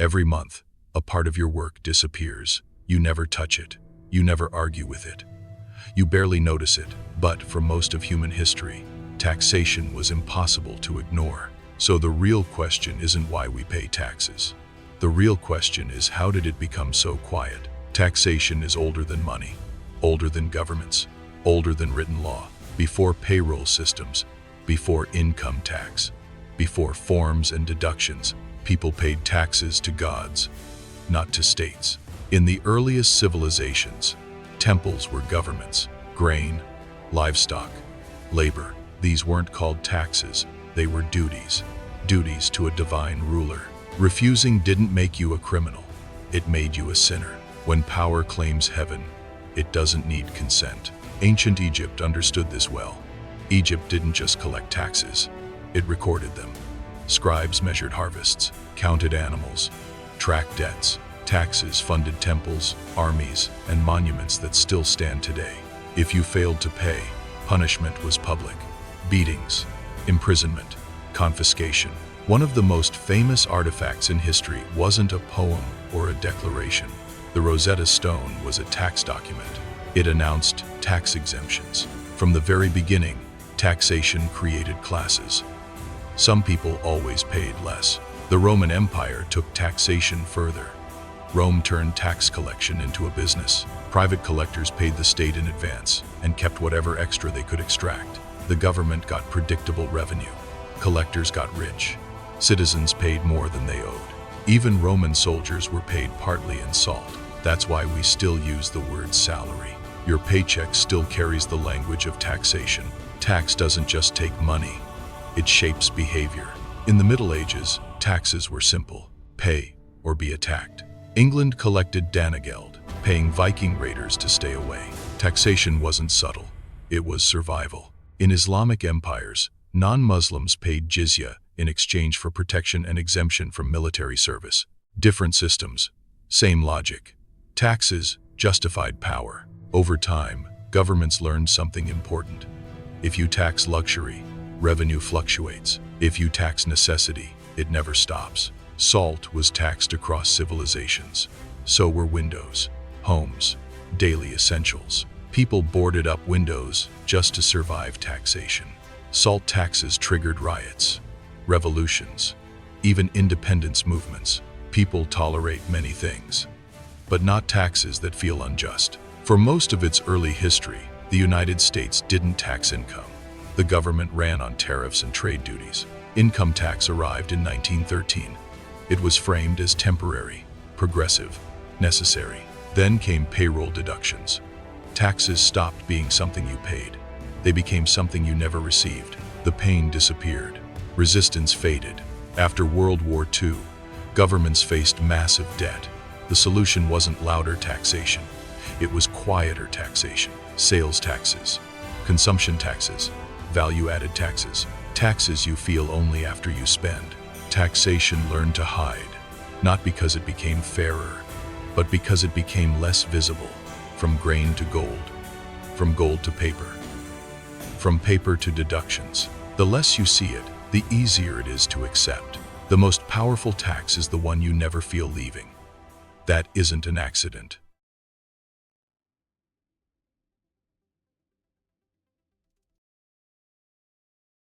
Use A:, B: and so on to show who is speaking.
A: Every month, a part of your work disappears. You never touch it. You never argue with it. You barely notice it, but for most of human history, taxation was impossible to ignore. So the real question isn't why we pay taxes. The real question is, how did it become so quiet? Taxation is older than money, older than governments, older than written law. Before payroll systems, before income tax, before forms and deductions, people paid taxes to gods, not to states. In the earliest civilizations, temples were governments. Grain, livestock, labor. These weren't called taxes, they were duties. Duties to a divine ruler. Refusing didn't make you a criminal, it made you a sinner. When power claims heaven, it doesn't need consent. Ancient Egypt understood this well. Egypt didn't just collect taxes, it recorded them. Scribes measured harvests, counted animals, tracked debts. Taxes funded temples, armies, and monuments that still stand today. If you failed to pay, punishment was public. Beatings, imprisonment, confiscation. One of the most famous artifacts in history wasn't a poem or a declaration. The Rosetta Stone was a tax document. It announced tax exemptions. From the very beginning, taxation created classes. Some people always paid less. The Roman Empire took taxation further. Rome turned tax collection into a business. Private collectors paid the state in advance and kept whatever extra they could extract. The government got predictable revenue. Collectors got rich. Citizens paid more than they owed. Even Roman soldiers were paid partly in salt. That's why we still use the word salary. Your paycheck still carries the language of taxation. Tax doesn't just take money, it shapes behavior. In the Middle Ages, taxes were simple: pay or be attacked. England collected Danegeld, paying Viking raiders to stay away. Taxation wasn't subtle, it was survival. In Islamic empires, non-Muslims paid jizya in exchange for protection and exemption from military service. Different systems, same logic. Taxes justified power. Over time, governments learned something important. If you tax luxury, revenue fluctuates. If you tax necessity, it never stops. Salt was taxed across civilizations. So were windows, homes, daily essentials. People boarded up windows just to survive taxation. Salt taxes triggered riots, revolutions, even independence movements. People tolerate many things, but not taxes that feel unjust. For most of its early history, the United States didn't tax income. The government ran on tariffs and trade duties. Income tax arrived in 1913. It was framed as temporary, progressive, necessary. Then came payroll deductions. Taxes stopped being something you paid. They became something you never received. The pain disappeared. Resistance faded. After World War II, governments faced massive debt. The solution wasn't louder taxation. It was quieter taxation. Sales taxes, consumption taxes, value-added taxes. Taxes you feel only after you spend. Taxation learned to hide, not because it became fairer, but because it became less visible. From grain to gold, from gold to paper, from paper to deductions. The less you see it, the easier it is to accept. The most powerful tax is the one you never feel leaving. That isn't an accident.